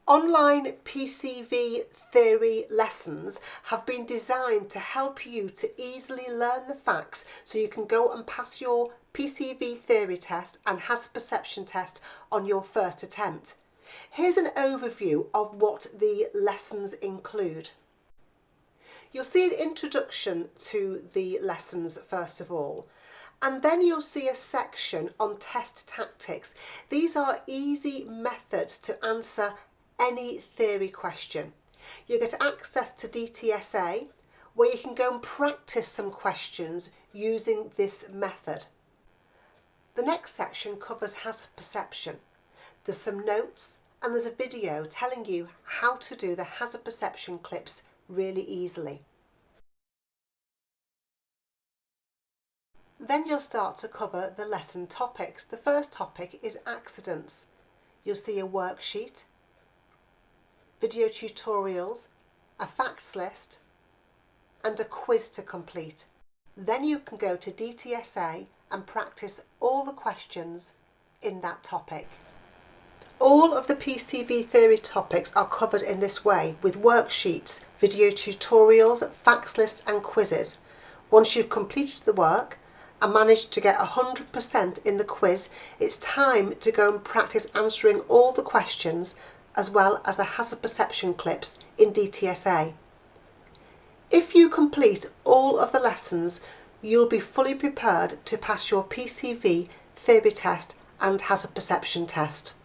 Online PCV theory lessons have been designed to help you to easily learn the facts so you can go and pass your PCV theory test and hazard perception test on your first attempt. Here's an overview of what the lessons include. You'll see an introduction to the lessons first of all, and then you'll see a section on test tactics. These are easy methods to answer any theory question. You get access to DTSA, where you can go and practice some questions using this method. The next section covers hazard perception. There's some notes and there's a video telling you how to do the hazard perception clips really easily. Then you'll start to cover the lesson topics. The first topic is accidents. You'll see a worksheet, video tutorials, a facts list and a quiz to complete. Then you can go to DTSA and practice all the questions in that topic. All of the PCV theory topics are covered in this way with worksheets, video tutorials, facts lists and quizzes. Once you've completed the work and managed to get 100% in the quiz, it's time to go and practice answering all the questions as well as the hazard perception clips in DTSA. If you complete all of the lessons, you'll be fully prepared to pass your PCV theory test and hazard perception test.